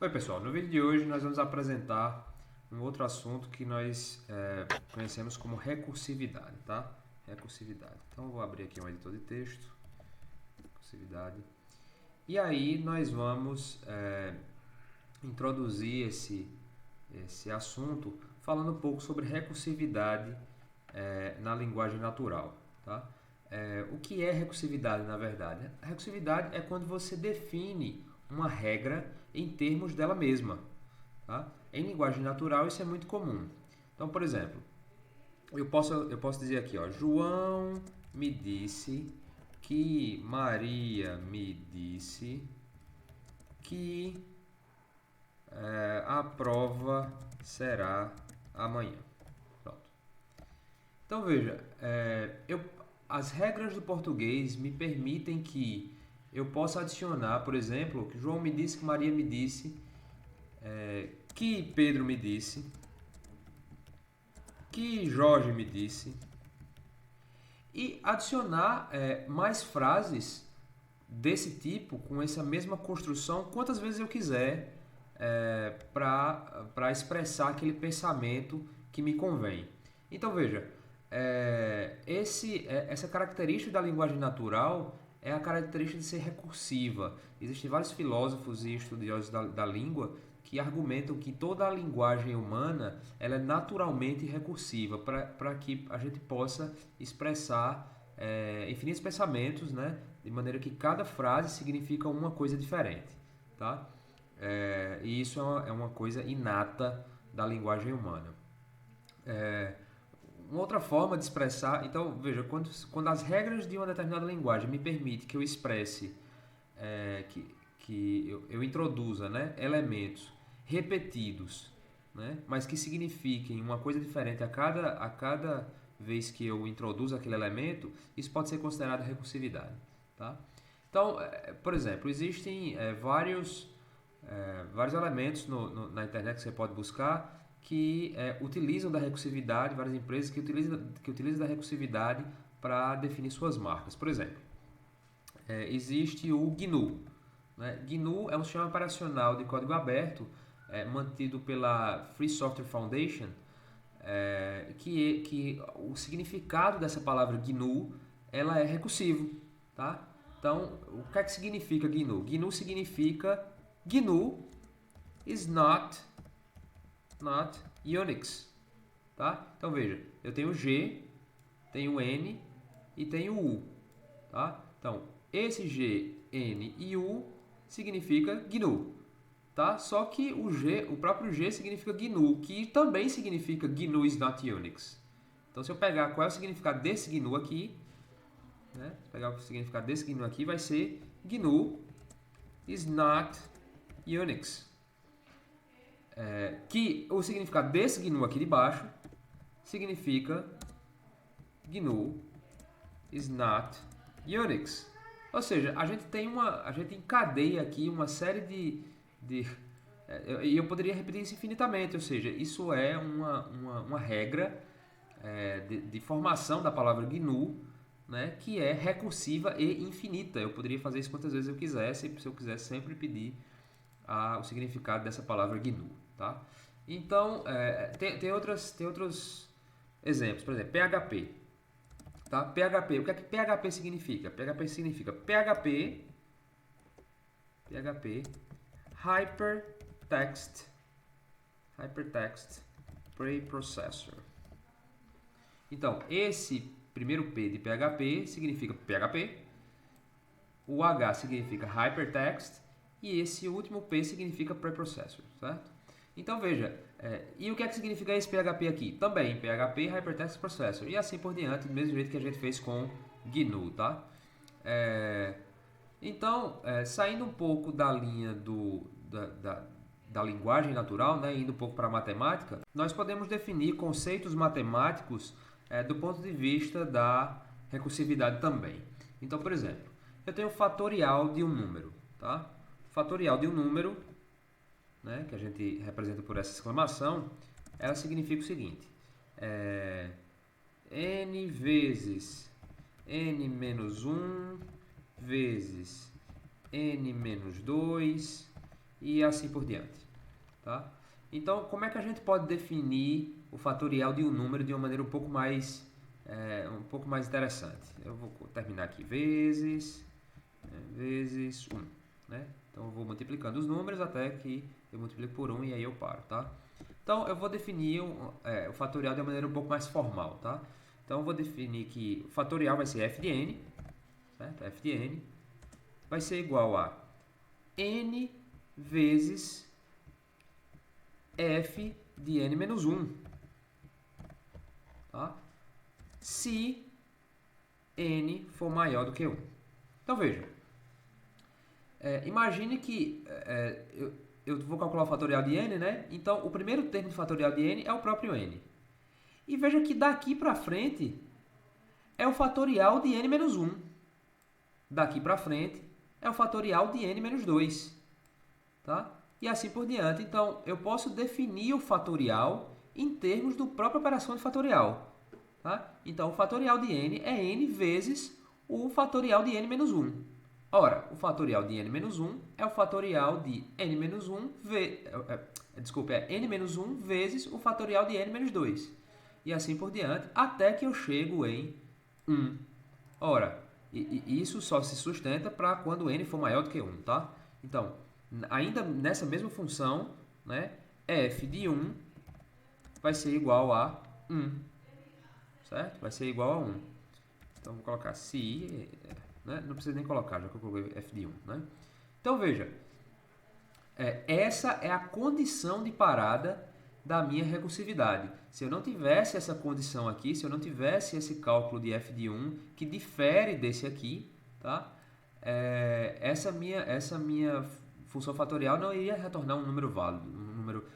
Oi pessoal, no vídeo de hoje nós vamos apresentar um outro assunto que nós conhecemos como recursividade, tá? Recursividade. Então eu vou abrir aqui um editor de texto, recursividade, e aí nós vamos introduzir esse assunto falando um pouco sobre recursividade na linguagem natural, tá? O que é recursividade na verdade? A recursividade é quando você define uma regra em termos dela mesma. Tá? Em linguagem natural isso é muito comum. Então, por exemplo, eu posso dizer aqui, ó, João me disse que Maria me disse que a prova será amanhã. Pronto. Então veja, as regras do português me permitem que eu possa adicionar, por exemplo, que João me disse, que Maria me disse, que Pedro me disse, que Jorge me disse, e adicionar mais frases desse tipo, com essa mesma construção, quantas vezes eu quiser, para expressar aquele pensamento que me convém. Então veja, essa característica da linguagem natural é a característica de ser recursiva. Existem vários filósofos e estudiosos da língua que argumentam que toda a linguagem humana ela é naturalmente recursiva para que a gente possa expressar infinitos pensamentos, né? De maneira que cada frase significa uma coisa diferente. Tá? E isso é uma coisa inata da linguagem humana. Uma outra forma de expressar, então veja, quando as regras de uma determinada linguagem me permitem que eu expresse, que eu introduza, né, elementos repetidos, né, mas que signifiquem uma coisa diferente a cada vez que eu introduzo aquele elemento, isso pode ser considerado recursividade. Tá? Então, por exemplo, existem vários elementos na internet que você pode buscar que utilizam da recursividade, várias empresas que utilizam da recursividade para definir suas marcas. Por exemplo, existe o GNU. Né? GNU é um sistema operacional de código aberto mantido pela Free Software Foundation, que o significado dessa palavra GNU ela é recursivo. Tá? Então, o que é que significa GNU? GNU significa GNU is not Unix. Tá? Então veja, eu tenho G, tenho N e tenho U. Tá? Então, esse G, N e U significa GNU. Tá? Só que o próprio G significa GNU, que também significa GNU is not Unix. Então, se eu pegar qual é o significado desse GNU aqui, né? Se pegar o significado desse GNU aqui, vai ser GNU is not Unix. Que o significado desse GNU aqui de baixo significa GNU is not Unix. Ou seja, a gente encadeia aqui uma série e eu poderia repetir isso infinitamente, ou seja, isso é uma regra de formação da palavra GNU, né, que é recursiva e infinita. Eu poderia fazer isso quantas vezes eu quisesse, se eu quisesse sempre pedir o significado dessa palavra GNU. Tá? Então, tem outros exemplos, por exemplo, PHP. Tá? PHP, o que é que PHP significa? PHP significa PHP Hypertext Preprocessor. Então, esse primeiro P de PHP significa PHP, o H significa Hypertext e esse último P significa Preprocessor, certo? Então veja, e o que é que significa esse PHP aqui? Também PHP Hypertext Processor e assim por diante, do mesmo jeito que a gente fez com GNU, tá? Então, saindo um pouco da linha da linguagem natural, né, indo um pouco para a matemática, nós podemos definir conceitos matemáticos do ponto de vista da recursividade também. Então, por exemplo, eu tenho o fatorial de um número, tá? Fatorial de um número, né, que a gente representa por essa exclamação, ela significa o seguinte: n vezes n menos 1 vezes n menos 2 e assim por diante. Tá? Então, como é que a gente pode definir o fatorial de um número de uma maneira um pouco mais interessante? Eu vou terminar aqui, vezes 1. Né? Então, eu vou multiplicando os números até que eu multiplico por 1 e aí eu paro. Tá? Então, eu vou definir o fatorial de uma maneira um pouco mais formal. Tá? Então, eu vou definir que o fatorial vai ser f de n, certo? F de n vai ser igual a n vezes f de n menos 1. Tá? Se n for maior do que 1. Então, veja. Imagine que eu vou calcular o fatorial de n, né? Então, o primeiro termo do fatorial de n é o próprio n. E veja que daqui para frente é o fatorial de n menos 1. Daqui para frente é o fatorial de n menos 2. Tá? E assim por diante. Então, eu posso definir o fatorial em termos da própria operação de fatorial. Tá? Então, o fatorial de n é n vezes o fatorial de n menos 1. Ora, o fatorial de n menos 1 é o fatorial de n menos 1 é n menos 1 vezes o fatorial de n menos 2. E assim por diante, até que eu chego em 1. Ora, isso só se sustenta para quando n for maior do que 1. Tá? Então, ainda nessa mesma função, né, f de 1 vai ser igual a 1. Certo? Vai ser igual a 1. Então, vou colocar se, né? Não precisa nem colocar, já que eu coloquei f de 1. Né? Então, veja. Essa é a condição de parada da minha recursividade. Se eu não tivesse essa condição aqui, se eu não tivesse esse cálculo de f de 1, que difere desse aqui, tá? Essa minha função fatorial não iria retornar um número válido, um número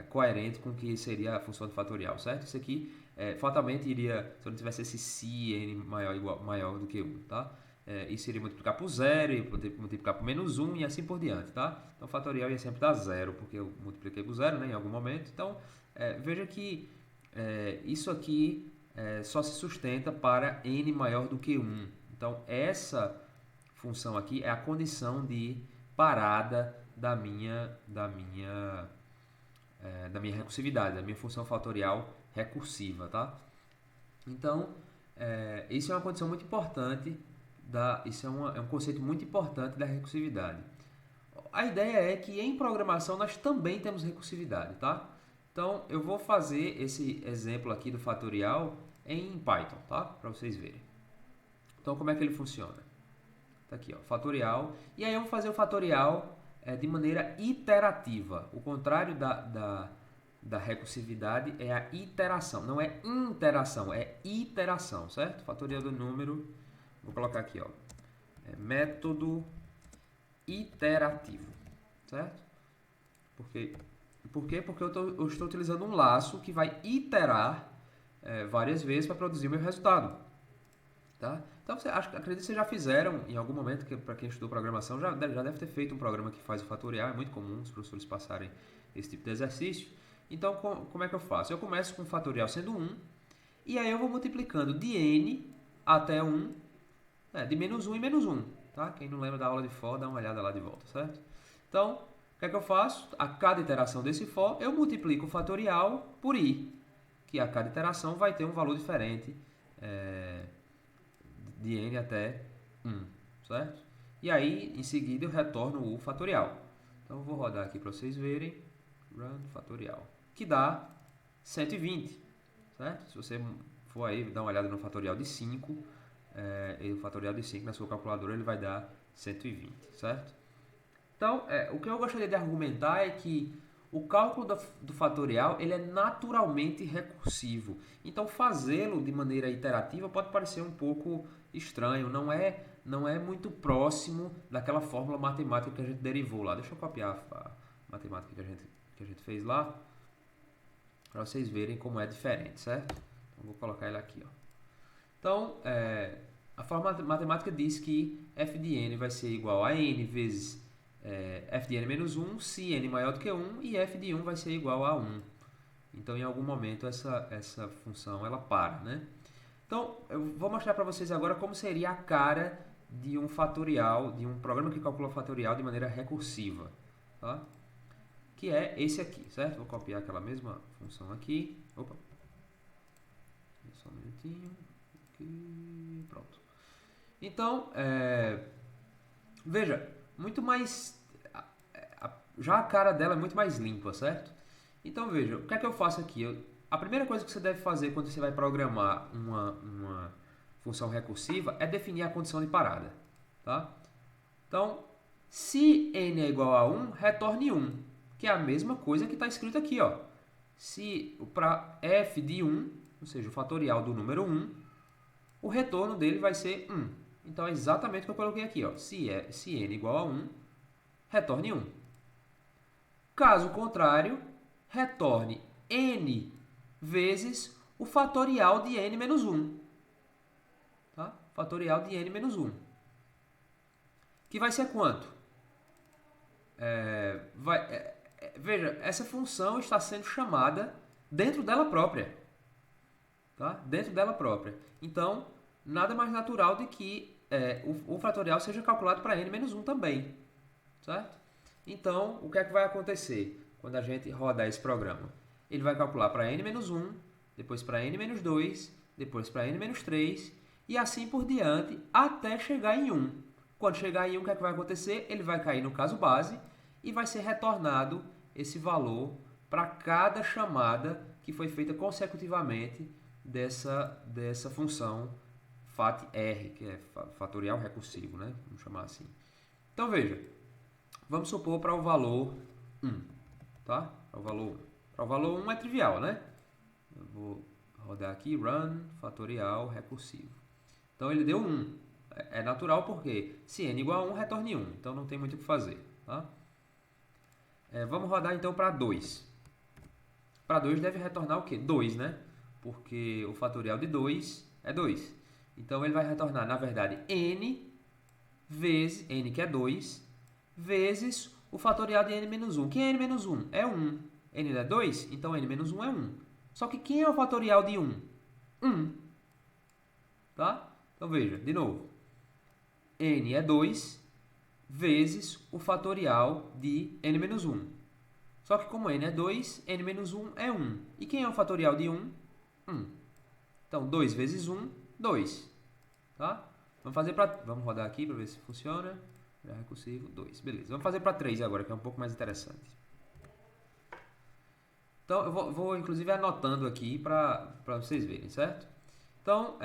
coerente com o que seria a função fatorial, certo? Isso aqui fatalmente iria, se eu não tivesse esse se n maior do que 1, tá? Isso iria multiplicar por 0, e multiplicar por menos 1 e assim por diante, tá? Então, o fatorial ia sempre dar 0, porque eu multipliquei por 0, né, em algum momento. Então, veja que isso aqui só se sustenta para n maior do que 1. Então, essa função aqui é a condição de parada da minha recursividade, da minha função fatorial recursiva, tá? Então, isso é uma condição muito importante, isso é um conceito muito importante da recursividade. A ideia é que em programação nós também temos recursividade, tá? Então, eu vou fazer esse exemplo aqui do fatorial em Python, tá? Para vocês verem. Então, como é que ele funciona? Tá aqui, ó, fatorial. E aí eu vou fazer o fatorial de maneira iterativa. O contrário da recursividade é a iteração. Não é interação, é iteração, certo? Fatorial do número, vou colocar aqui, ó, método iterativo, certo? Por quê? Porque eu estou utilizando um laço que vai iterar várias vezes para produzir o meu resultado. Tá? Então, acredito que vocês já fizeram em algum momento, para quem estudou programação, já deve ter feito um programa que faz o fatorial. É muito comum os professores passarem esse tipo de exercício. Então, como é que eu faço? Eu começo com o fatorial sendo 1, e aí eu vou multiplicando de n até 1, de menos 1 em menos 1. Tá? Quem não lembra da aula de for, dá uma olhada lá de volta, certo? Então, o que é que eu faço? A cada iteração desse for, eu multiplico o fatorial por i, que a cada iteração vai ter um valor diferente de n até 1, certo? E aí, em seguida, eu retorno o fatorial. Então, eu vou rodar aqui para vocês verem, run fatorial, que dá 120, certo? Se você for aí dar uma olhada no fatorial de 5, o fatorial de 5 na sua calculadora ele vai dar 120, certo? Então, o que eu gostaria de argumentar é que o cálculo do fatorial ele é naturalmente recursivo. Então, fazê-lo de maneira iterativa pode parecer um pouco estranho, não é muito próximo daquela fórmula matemática que a gente derivou lá. Deixa eu copiar a matemática que a gente fez lá, para vocês verem como é diferente, certo? Então, vou colocar ele aqui, ó. Então, a fórmula matemática diz que f de n vai ser igual a n vezes f de n menos 1, se n maior do que 1, e f de 1 vai ser igual a 1. Então, em algum momento, essa função ela para, né? Então, eu vou mostrar para vocês agora como seria a cara de um fatorial, de um programa que calcula fatorial de maneira recursiva. Tá? que é esse aqui, certo? Vou copiar aquela mesma função aqui. Opa. Só um minutinho. Aqui. Pronto. Então, veja, muito mais... Já a cara dela é muito mais limpa, certo? Então, veja, o que é que eu faço aqui? A primeira coisa que você deve fazer quando você vai programar uma função recursiva é definir a condição de parada, tá? Então, se n é igual a 1, retorne 1, que é a mesma coisa que está escrito aqui, ó. Se para f de 1, ou seja, o fatorial do número 1, o retorno dele vai ser 1. Então, é exatamente o que eu coloquei aqui, ó. Se n é igual a 1, retorne 1. Caso contrário, retorne n vezes o fatorial de n menos 1. Tá? Fatorial de n menos 1. Que vai ser quanto? Veja, essa função está sendo chamada dentro dela própria. Tá? Dentro dela própria. Então, nada mais natural de que o fatorial seja calculado para n menos 1 também. Certo? Então, o que é que vai acontecer quando a gente rodar esse programa? Ele vai calcular para n menos 1, depois para n menos 2, depois para n menos 3, e assim por diante, até chegar em 1. Quando chegar em 1, o que é que vai acontecer? Ele vai cair no caso base e vai ser retornado esse valor para cada chamada que foi feita consecutivamente dessa função FAT-R, que é fatorial recursivo, né? Vamos chamar assim. Então, veja. Vamos supor para o valor 1, tá? Para o valor 1. Para o valor 1 é trivial, né? Eu vou rodar aqui, run, fatorial, recursivo. Então, ele deu 1. É natural porque se n igual a 1, retorne 1. Então, não tem muito o que fazer, tá? Vamos rodar, então, para 2. Para 2 deve retornar o quê? 2, né? Porque o fatorial de 2 é 2. Então, ele vai retornar, na verdade, n vezes, n que é 2, vezes o fatorial de n menos 1. Quem é n menos 1? É 1. N é 2, então n menos 1 é 1. Só que quem é o fatorial de 1? 1. Tá? Então veja, de novo. N é 2 vezes o fatorial de n menos 1. Só que como n é 2, n menos 1 é 1. E quem é o fatorial de 1? 1. Então 2 vezes 1, 2. Tá? Vamos rodar aqui para ver se funciona. Recursivo 2. Beleza. Vamos fazer para 3 agora, que é um pouco mais interessante. Então, eu vou inclusive anotando aqui para vocês verem, certo? Então,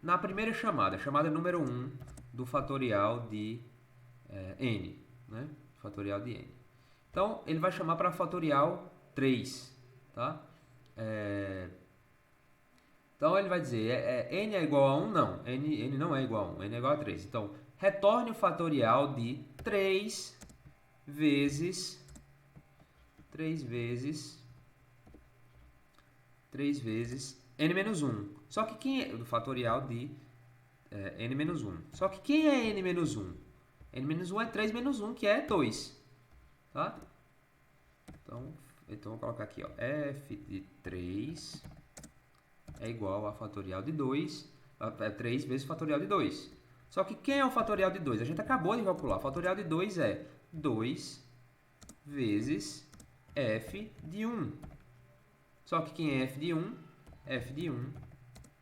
na primeira chamada número 1 do fatorial de n, né? Fatorial de n. Então, ele vai chamar para fatorial 3, tá? Então, ele vai dizer, n é igual a 1? Não, n não é igual a 1, n é igual a 3. Então, retorne o fatorial de 3 vezes n menos 1. Só que quem é o fatorial de n menos 1. Só que quem é n menos 1? N menos 1 é 3 menos 1, que é 2. Tá? Então vou colocar aqui, ó, f de 3 é igual a fatorial de 2, 3 vezes o fatorial de 2. Só que quem é o fatorial de 2? A gente acabou de calcular. O fatorial de 2 é 2 vezes f de 1. Só que quem é f de 1? F de 1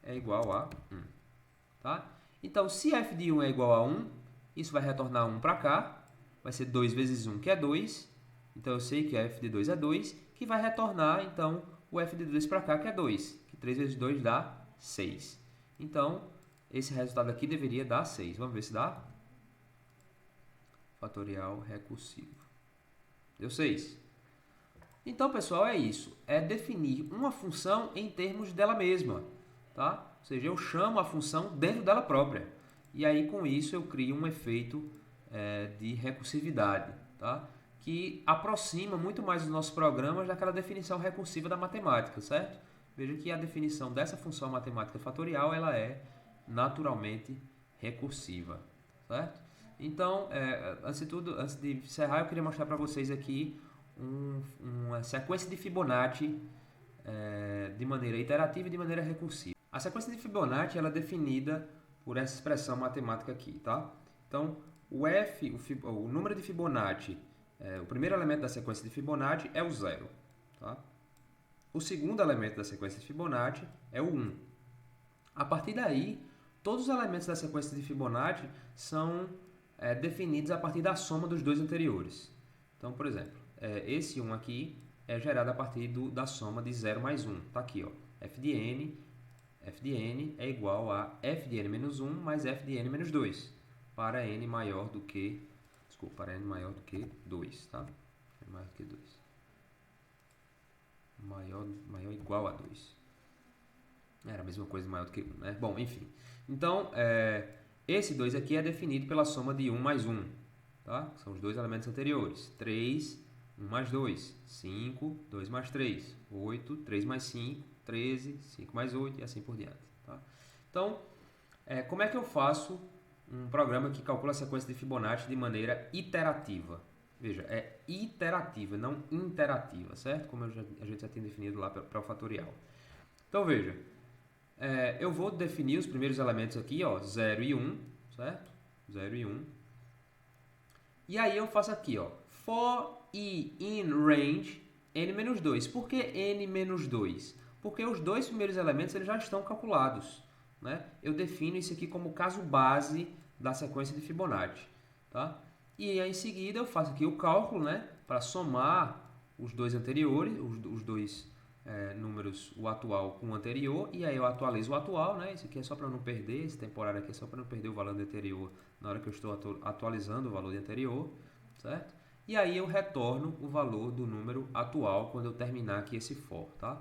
é igual a 1. Tá? Então, se f de 1 é igual a 1, isso vai retornar 1 para cá. Vai ser 2 vezes 1, que é 2. Então, eu sei que f de 2 é 2, que vai retornar, então, o f de 2 para cá, que é 2. Que 3 vezes 2 dá 6. Então, esse resultado aqui deveria dar 6. Vamos ver se dá. Fatorial recursivo. Deu 6. Então, pessoal, é isso. É definir uma função em termos dela mesma. Tá? Ou seja, eu chamo a função dentro dela própria. E aí, com isso, eu crio um efeito de recursividade. Tá? Que aproxima muito mais os nossos programas daquela definição recursiva da matemática, certo? Veja que a definição dessa função matemática fatorial ela é naturalmente recursiva, certo? Então, antes de encerrar, eu queria mostrar para vocês aqui uma sequência de Fibonacci de maneira iterativa e de maneira recursiva. A sequência de Fibonacci ela é definida por essa expressão matemática aqui, tá? Então, o número de Fibonacci o primeiro elemento da sequência de Fibonacci é o 0. Tá? O segundo elemento da sequência de Fibonacci é o 1. A partir daí, todos os elementos da sequência de Fibonacci são definidos a partir da soma dos dois anteriores. Então, por exemplo, esse 1 aqui é gerado a partir da soma de 0 mais 1. Está aqui, ó, f de n é igual a f de n menos 1 mais f de n menos 2, para n maior do que, para n maior do que 2, tá? N maior do que 2. Maior ou igual a 2. Era a mesma coisa, maior do que 1, né? Bom, enfim. Então, esse 2 aqui é definido pela soma de 1 mais 1, tá? São os dois elementos anteriores. 3, 1 mais 2, 5, 2 mais 3, 8, 3 mais 5, 13, 5 mais 8 e assim por diante. Tá? Então, como é que eu faço um programa que calcula a sequência de Fibonacci de maneira iterativa? Veja, é iterativa, não interativa, certo? Como a gente já tinha definido lá para o fatorial. Então, veja, eu vou definir os primeiros elementos aqui, ó, 0 e 1, certo? 0 e 1. E aí eu faço aqui, ó, for i in range n-2. Por que n-2? Porque os dois primeiros elementos eles já estão calculados, né? Eu defino isso aqui como caso base da sequência de Fibonacci, tá? E aí, em seguida eu faço aqui o cálculo, né, para somar os dois anteriores, os dois números, o atual com o anterior, e aí eu atualizo o atual, né? Isso aqui é só para não perder, esse temporário aqui é só para não perder o valor do anterior na hora que eu estou atualizando o valor do anterior, certo? E aí eu retorno o valor do número atual quando eu terminar aqui esse for, tá?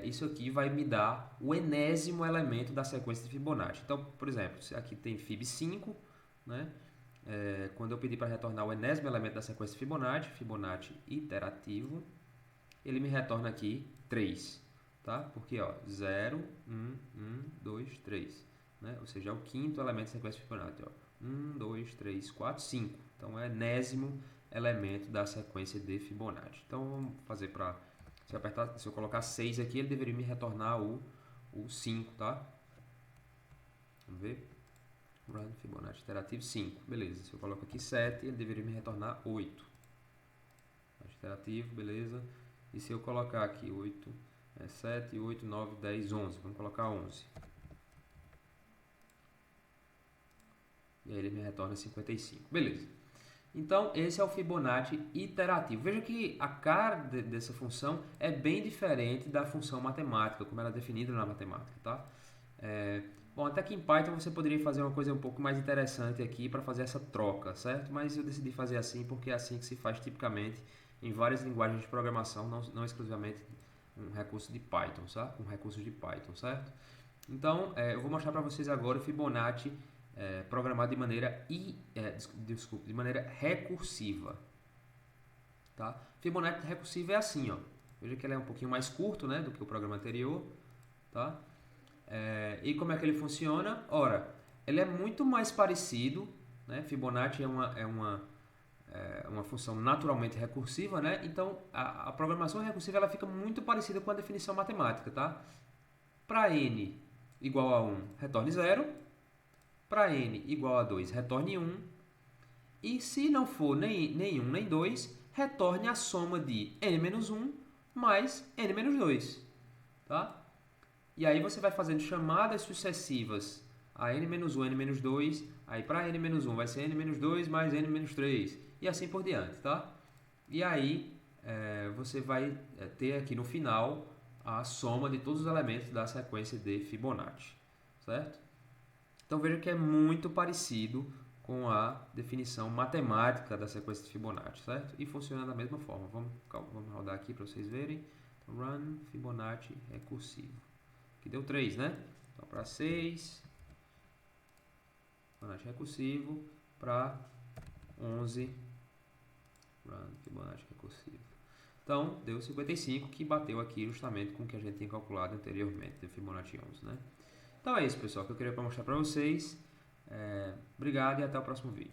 Isso aqui vai me dar o enésimo elemento da sequência de Fibonacci. Então, por exemplo, se aqui tem Fib 5, né? Quando eu pedir para retornar o enésimo elemento da sequência de Fibonacci, Fibonacci iterativo, ele me retorna aqui 3, tá? Porque, ó, 0, 1, 1, 2, 3, né? Ou seja, é o quinto elemento da sequência de Fibonacci, ó. 1, 2, 3, 4, 5. Então, é o enésimo elemento da sequência de Fibonacci. Então, vamos fazer para... Se eu colocar 6 aqui, ele deveria me retornar o 5, tá? Vamos ver. Run Fibonacci iterativo 5. Beleza. Se eu coloco aqui 7, ele deveria me retornar 8. Iterativo, beleza. E se eu colocar aqui 8, 7, 8, 9, 10, 11. Vamos colocar 11. E aí ele me retorna 55. Beleza. Então, esse é o Fibonacci iterativo. Veja que a cara dessa função é bem diferente da função matemática, como ela é definida na matemática, tá? Bom, até que em Python você poderia fazer uma coisa um pouco mais interessante aqui para fazer essa troca, certo? Mas eu decidi fazer assim porque é assim que se faz tipicamente em várias linguagens de programação, não exclusivamente um recurso de Python, certo? Com recursos de Python, certo? Então, eu vou mostrar para vocês agora o Fibonacci programado de maneira de maneira recursiva, tá? Fibonacci recursivo é assim, ó. Veja que ele é um pouquinho mais curto, né, do que o programa anterior, tá? E como é que ele funciona? Ora, ele é muito mais parecido, né? Fibonacci é uma função naturalmente recursiva, né? Então a programação recursiva ela fica muito parecida com a definição matemática, tá? Para n igual a 1, retorne 0. Para n igual a 2, retorne 1. E se não for nem 1 nem 2, retorne a soma de n-1 mais n-2. Tá? E aí você vai fazendo chamadas sucessivas a n-1, n-2. Aí para n-1 vai ser n-2 mais n-3. E assim por diante. Tá? E aí você vai ter aqui no final a soma de todos os elementos da sequência de Fibonacci. Certo? Então veja que é muito parecido com a definição matemática da sequência de Fibonacci, certo? E funciona da mesma forma. Vamos rodar aqui para vocês verem. Run Fibonacci recursivo. Aqui deu 3, né? Então para 6, Fibonacci recursivo, para 11, Run Fibonacci recursivo. Então deu 55, que bateu aqui justamente com o que a gente tinha calculado anteriormente, de Fibonacci 11, né? Então é isso, pessoal, que eu queria mostrar para vocês. Obrigado e até o próximo vídeo.